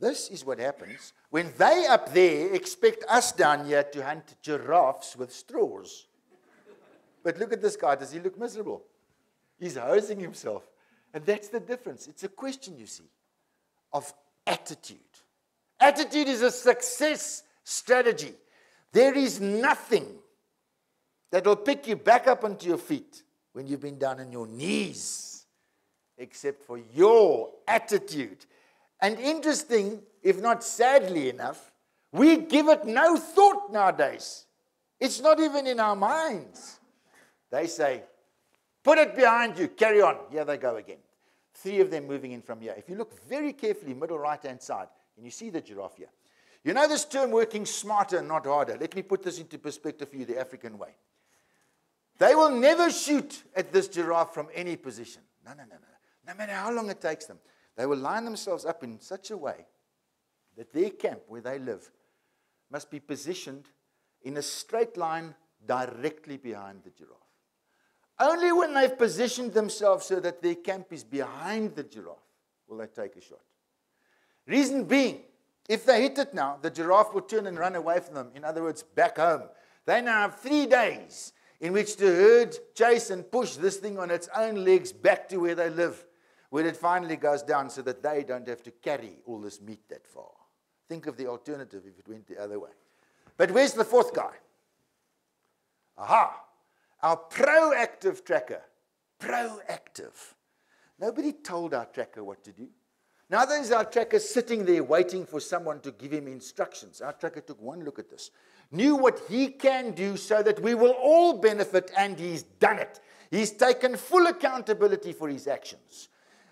This is what happens when they up there expect us down here to hunt giraffes with straws. But look at this guy. Does he look miserable? He's hosing himself. And that's the difference. It's a question, you see, of attitude. Attitude is a success strategy. There is nothing that will pick you back up onto your feet when you've been down on your knees, except for your attitude. And interesting, if not sadly enough, we give it no thought nowadays. It's not even in our minds. They say, put it behind you, carry on. Here they go again. 3 of them moving in from here. If you look very carefully, middle right-hand side, and you see the giraffe here. You know this term, working smarter, not harder. Let me put this into perspective for you the African way. They will never shoot at this giraffe from any position. No. No matter how long it takes them. They will line themselves up in such a way that their camp, where they live, must be positioned in a straight line directly behind the giraffe. Only when they've positioned themselves so that their camp is behind the giraffe will they take a shot. Reason being, if they hit it now, the giraffe will turn and run away from them. In other words, back home. They now have 3 days in which to herd, chase, and push this thing on its own legs back to where they live, where it finally goes down so that they don't have to carry all this meat that far. Think of the alternative if it went the other way. But where's the 4th guy? Aha! Our proactive tracker. Proactive. Nobody told our tracker what to do. Now there's our tracker sitting there waiting for someone to give him instructions. Our tracker took one look at this, knew what he can do so that we will all benefit, and he's done it. He's taken full accountability for his actions.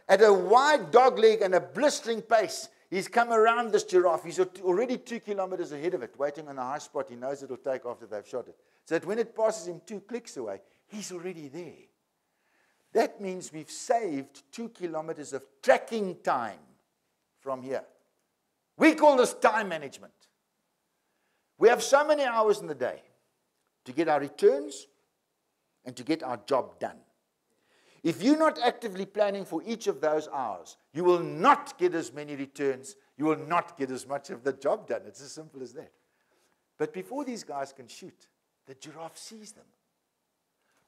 At a wide dog leg and a blistering pace, he's come around this giraffe. He's already 2 kilometers ahead of it, waiting on a high spot he knows it'll take after they've shot it. So that when it passes him 2 clicks away, he's already there. That means we've saved 2 kilometers of tracking time from here. We call this time management. We have so many hours in the day to get our returns and to get our job done. If you're not actively planning for each of those hours, you will not get as many returns. You will not get as much of the job done. It's as simple as that. But before these guys can shoot, the giraffe sees them,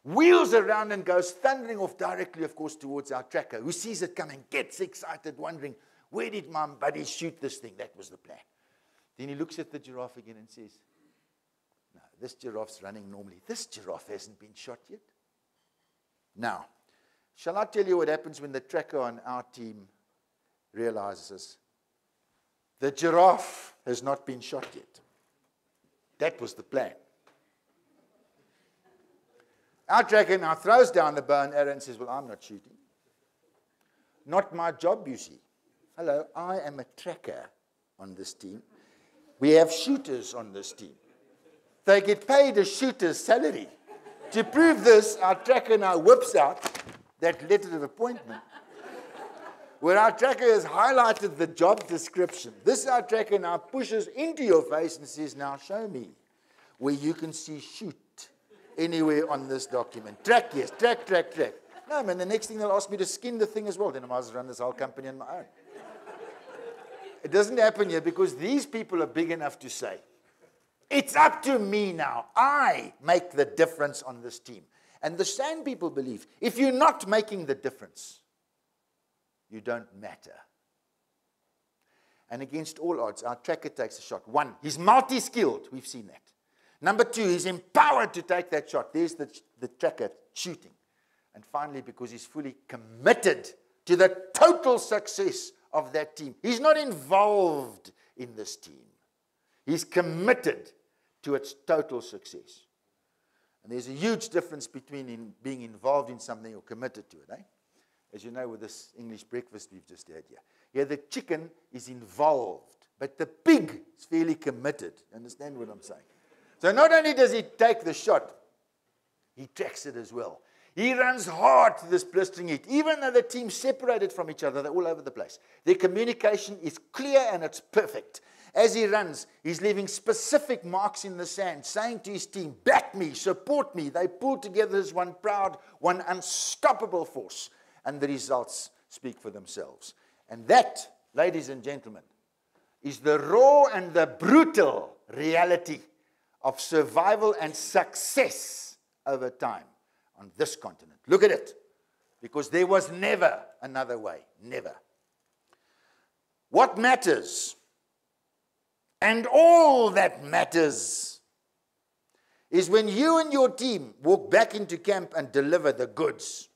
wheels around and goes thundering off directly, of course, towards our tracker, who sees it coming, gets excited, wondering, where did my buddy shoot this thing? That was the plan. Then he looks at the giraffe again and says, no, this giraffe's running normally. This giraffe hasn't been shot yet. Now, shall I tell you what happens when the tracker on our team realizes the giraffe has not been shot yet? That was the plan. Our tracker now throws down the bow and arrow and says, well, I'm not shooting. Not my job, you see. Hello, I am a tracker on this team. We have shooters on this team. They get paid a shooter's salary. To prove this, our tracker now whips out that letter of appointment, where our tracker has highlighted the job description. This our tracker now pushes into your face and says, now show me where you can see shoot anywhere on this document. Track, yes, track. No, man, the next thing they'll ask me to skin the thing as well. Then I might as well run this whole company on my own. It doesn't happen here because these people are big enough to say, it's up to me now. I make the difference on this team. And the San people believe, if you're not making the difference, you don't matter. And against all odds, our tracker takes a shot. 1, he's multi-skilled. We've seen that. Number 2, he's empowered to take that shot. There's the tracker shooting. And finally, because he's fully committed to the total success of that team. He's not involved in this team. He's committed to its total success. And there's a huge difference between being involved in something or committed to it. Eh? As you know, with this English breakfast we've just had here. Here the chicken is involved, but the pig is fairly committed. You understand what I'm saying? So not only does he take the shot, he tracks it as well. He runs hard to this blistering heat. Even though the team's separated from each other, they're all over the place. Their communication is clear and it's perfect. As he runs, he's leaving specific marks in the sand, saying to his team, back me, support me. They pull together as one proud, one unstoppable force. And the results speak for themselves. And that, ladies and gentlemen, is the raw and the brutal reality of survival and success over time on this continent. Look at it. Because there was never another way. Never. What matters, and all that matters, is when you and your team walk back into camp and deliver the goods.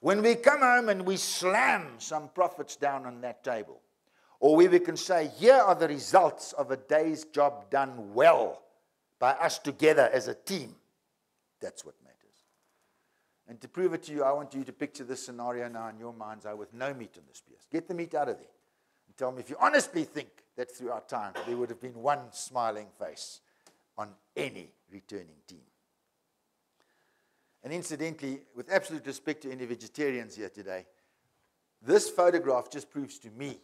When we come home and we slam some profits down on that table. Or where we can say, here are the results of a day's job done well by us together as a team. That's what matters. And to prove it to you, I want you to picture this scenario now in your mind's eye with no meat on the spears. Get the meat out of there. And tell me if you honestly think that through our time there would have been one smiling face on any returning team. And incidentally, with absolute respect to any vegetarians here today, this photograph just proves to me,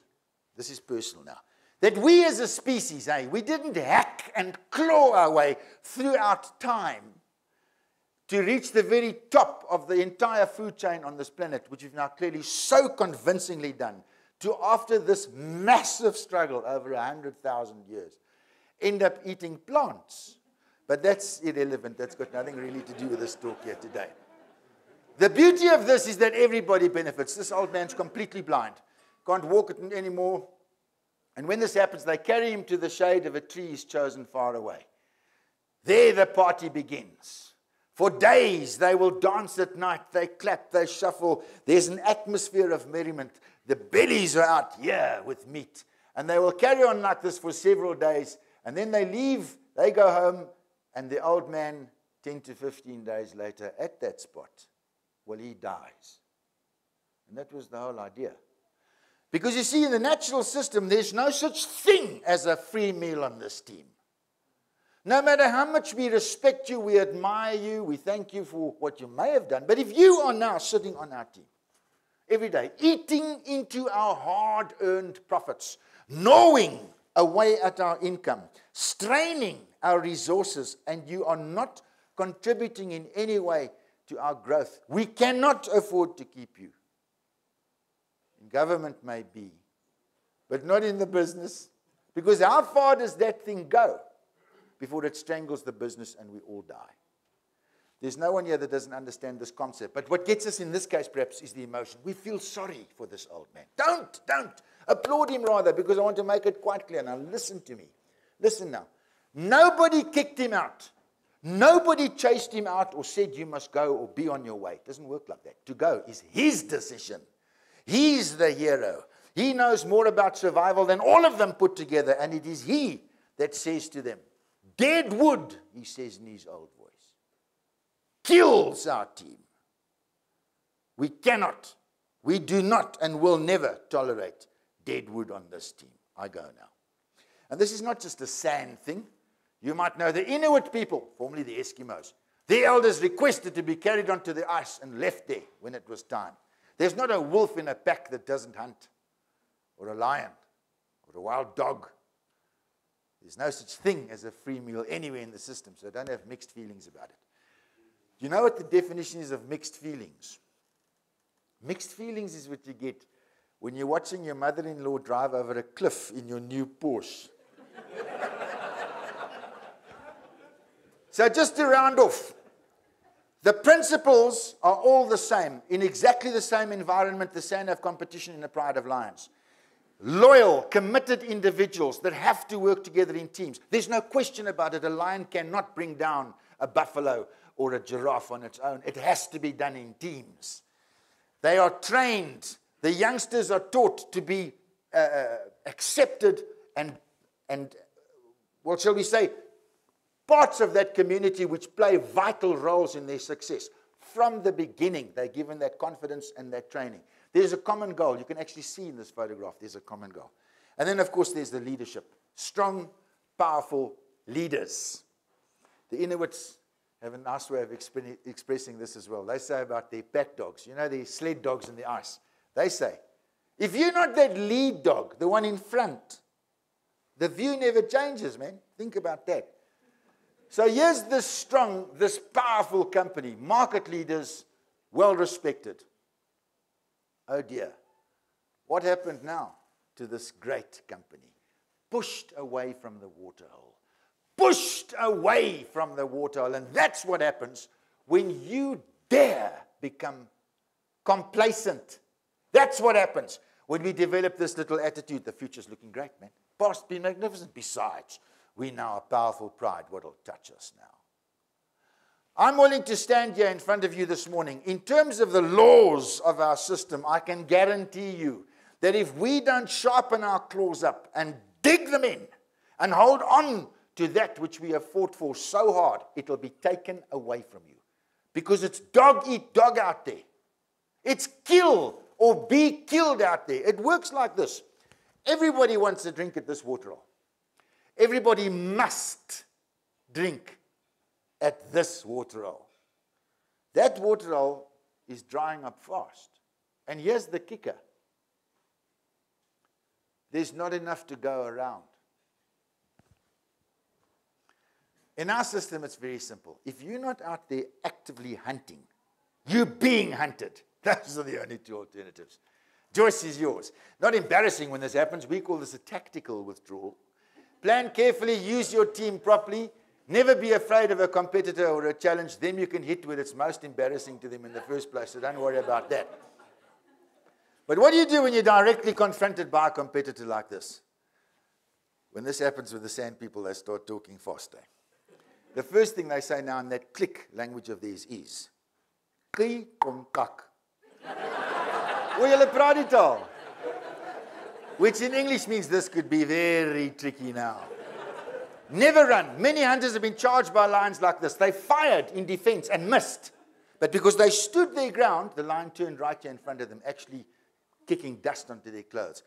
this is personal now, that we as a species, we didn't hack and claw our way throughout time to reach the very top of the entire food chain on this planet, which we've now clearly so convincingly done, to after this massive struggle over 100,000 years, end up eating plants. But that's irrelevant. That's got nothing really to do with this talk here today. The beauty of this is that everybody benefits. This old man's completely blind. Can't walk it anymore. And when this happens, they carry him to the shade of a tree he's chosen far away. There the party begins. For days they will dance at night. They clap, they shuffle. There's an atmosphere of merriment. The bellies are out here with meat. And they will carry on like this for several days. And then they leave, they go home. And the old man, 10 to 15 days later, at that spot, well, he dies. And that was the whole idea. Because you see, in the natural system, there's no such thing as a free meal on this team. No matter how much we respect you, we admire you, we thank you for what you may have done. But if you are now sitting on our team, every day, eating into our hard-earned profits, gnawing away at our income, straining our resources, and you are not contributing in any way to our growth, we cannot afford to keep you. In government maybe, but not in the business. Because how far does that thing go before it strangles the business and we all die? There's no one here that doesn't understand this concept. But what gets us in this case perhaps is the emotion. We feel sorry for this old man. Don't. Applaud him rather, because I want to make it quite clear. Now listen to me. Listen now. Nobody kicked him out. Nobody chased him out or said you must go or be on your way. It doesn't work like that. To go is his decision. He's the hero. He knows more about survival than all of them put together, and it is he that says to them, dead wood, he says in his old voice, kills our team. We cannot, we do not, and will never tolerate dead wood on this team. I go now. And this is not just a sand thing. You might know the Inuit people, formerly the Eskimos. Their elders requested to be carried onto the ice and left there when it was time. There's not a wolf in a pack that doesn't hunt, or a lion, or a wild dog. There's no such thing as a free meal anywhere in the system, so don't have mixed feelings about it. Do you know what the definition is of mixed feelings? Mixed feelings is what you get when you're watching your mother-in-law drive over a cliff in your new Porsche. So just to round off, the principles are all the same. In exactly the same environment, the same have competition in the pride of lions. loyal, committed individuals that have to work together in teams. There's no question about it. A lion cannot bring down a buffalo or a giraffe on its own. It has to be done in teams. They are trained. The youngsters are taught to be accepted and, what shall we say, parts of that community which play vital roles in their success. From the beginning, they're given that confidence and that training. There's a common goal. You can actually see in this photograph, there's a common goal. And then, of course, there's the leadership. Strong, powerful leaders. The Inuits have a nice way of expressing this as well. They say about their pack dogs, you know, the sled dogs in the ice. They say, if you're not that lead dog, the one in front, the view never changes, man. Think about that. So here's this strong, this powerful company, market leaders, well-respected. Oh dear, what happened now to this great company? Pushed away from the waterhole. Pushed away from the waterhole. And that's what happens when you dare become complacent. That's what happens when we develop this little attitude. The future's looking great, man. Past been magnificent. Besides, we now have powerful pride. What'll touch us now? I'm willing to stand here in front of you this morning. In terms of the laws of our system, I can guarantee you that if we don't sharpen our claws up and dig them in and hold on to that which we have fought for so hard, it'll be taken away from you. Because it's dog eat dog out there. It's kill or be killed out there. It works like this. Everybody wants a drink at this waterhole. Everybody must drink at this waterhole. That waterhole is drying up fast. And here's the kicker. There's not enough to go around. In our system, it's very simple. If you're not out there actively hunting, you're being hunted. Those are the only two alternatives. Choice is yours. Not embarrassing when this happens. We call this a tactical withdrawal. Plan carefully, use your team properly. Never be afraid of a competitor or a challenge. Them you can hit when it's most embarrassing to them in the first place, so don't worry about that. But what do you do when you're directly confronted by a competitor like this? When this happens with the sand people, they start talking faster. The first thing they say now in that click language of theirs is, "Ki kom kak." O julle praat die taal. Which in English means this could be very tricky now. Never run. Many hunters have been charged by lions like this. They fired in defense and missed. But because they stood their ground, the lion turned right here in front of them, actually kicking dust onto their clothes.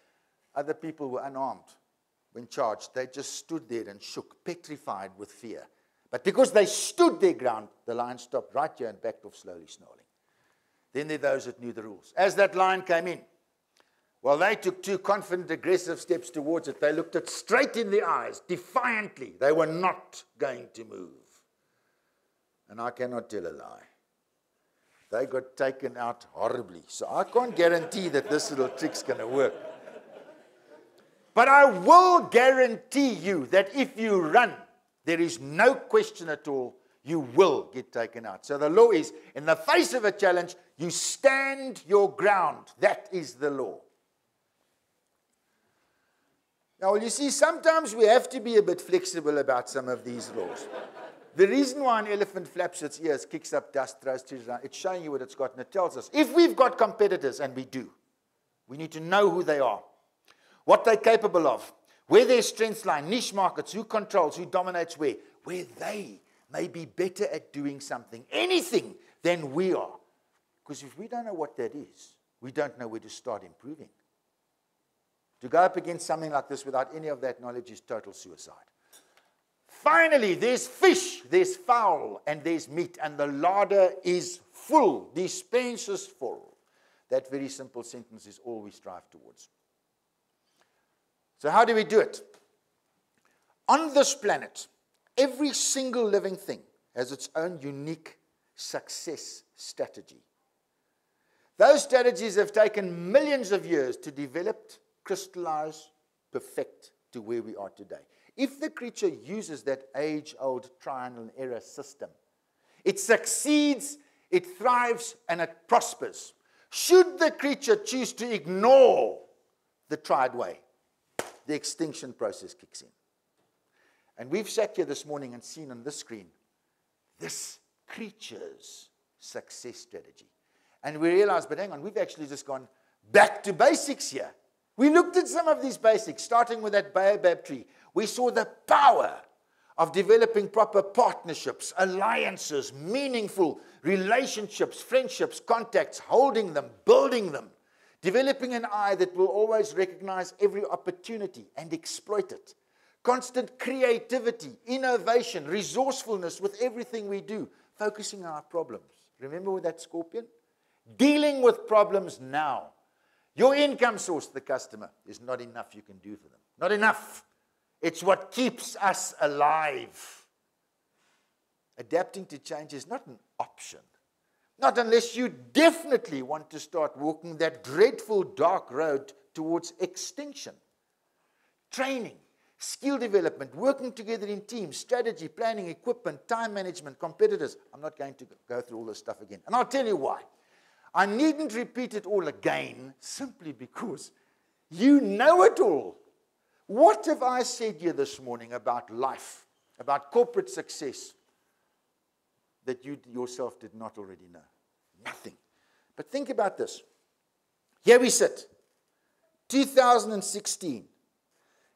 Other people were unarmed when charged. They just stood there and shook, petrified with fear. But because they stood their ground, the lion stopped right here and backed off slowly, snarling. Then there are those that knew the rules. As that lion came in, well, they took two confident, aggressive steps towards it. They looked it straight in the eyes, defiantly. They were not going to move. And I cannot tell a lie. They got taken out horribly. So I can't guarantee that this little trick's going to work. But I will guarantee you that if you run, there is no question at all, you will get taken out. So the law is, in the face of a challenge, you stand your ground. That is the law. Now, you see, sometimes we have to be a bit flexible about some of these laws. The reason why an elephant flaps its ears, kicks up dust, throws trees around, it's showing you what it's got, and it tells us, if we've got competitors, and we do, we need to know who they are, what they're capable of, where their strengths lie, niche markets, who controls, who dominates where they may be better at doing something, anything, than we are. Because if we don't know what that is, we don't know where to start improving. To go up against something like this without any of that knowledge is total suicide. Finally, there's fish, there's fowl, and there's meat, and the larder is full, dispense is full. That very simple sentence is all we strive towards. So how do we do it? On this planet, every single living thing has its own unique success strategy. Those strategies have taken millions of years to develop, crystallize, perfect to where we are today. If the creature uses that age-old trial and error system, it succeeds, it thrives, and it prospers. Should the creature choose to ignore the tried way, the extinction process kicks in. And we've sat here this morning and seen on this screen this creature's success strategy. And we realized, but hang on, we've actually just gone back to basics here. We looked at some of these basics, starting with that baobab tree. We saw the power of developing proper partnerships, alliances, meaningful relationships, friendships, contacts, holding them, building them, developing an eye that will always recognize every opportunity and exploit it. Constant creativity, innovation, resourcefulness with everything we do, focusing on our problems. Remember with that scorpion? Dealing with problems now. Your income source, the customer, is not enough you can do for them. Not enough. It's what keeps us alive. Adapting to change is not an option. Not unless you definitely want to start walking that dreadful dark road towards extinction. Training, skill development, working together in teams, strategy, planning, equipment, time management, competitors. I'm not going to go through all this stuff again. And I'll tell you why. I needn't repeat it all again simply because you know it all. What have I said here this morning about life, about corporate success, that you yourself did not already know? Nothing. But think about this. Here we sit, 2016,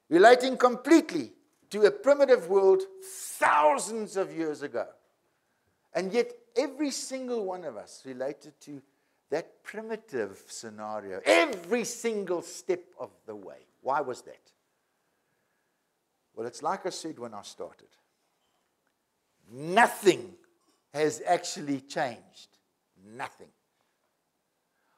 relating completely to a primitive world thousands of years ago. And yet every single one of us related to that primitive scenario, every single step of the way. Why was that? Well, it's like I said when I started. Nothing has actually changed. Nothing.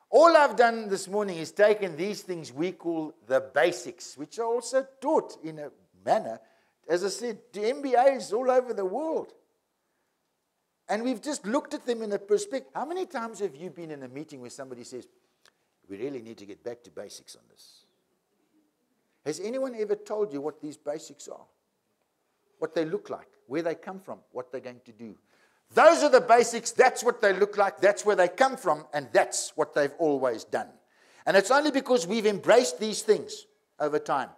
All I've done this morning is taken these things we call the basics, which are also taught in a manner, as I said, to MBAs all over the world. And we've just looked at them in a perspective. How many times have you been in a meeting where somebody says, we really need to get back to basics on this? Has anyone ever told you what these basics are? What they look like, where they come from, what they're going to do? Those are the basics. That's what they look like. That's where they come from. And that's what they've always done. And it's only because we've embraced these things over time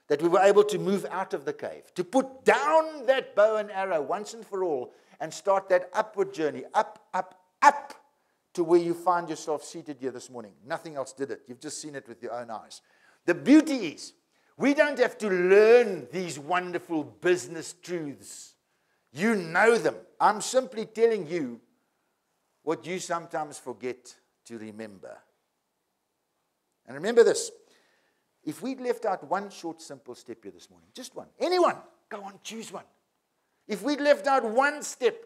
that we were able to move out of the cave, to put down that bow and arrow once and for all and start that upward journey, up, up, up, to where you find yourself seated here this morning. Nothing else did it. You've just seen it with your own eyes. The beauty is, we don't have to learn these wonderful business truths. You know them. I'm simply telling you what you sometimes forget to remember. And remember this. If we'd left out one short, simple step here this morning, just one, anyone, go on, choose one. If we'd left out one step,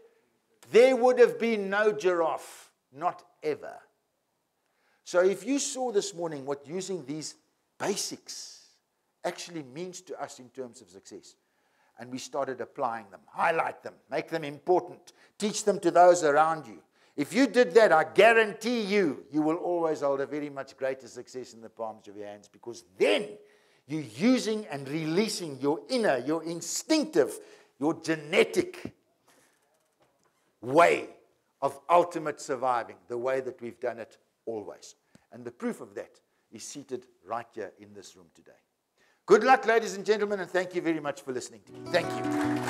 there would have been no giraffe, not ever. So if you saw this morning what using these basics actually means to us in terms of success, and we started applying them, highlight them, make them important, teach them to those around you. If you did that, I guarantee you, you will always hold a very much greater success in the palms of your hands, because then you're using and releasing your inner, your instinctive, your genetic way of ultimate surviving, the way that we've done it always. And the proof of that is seated right here in this room today. Good luck, ladies and gentlemen, and thank you very much for listening to me. Thank you.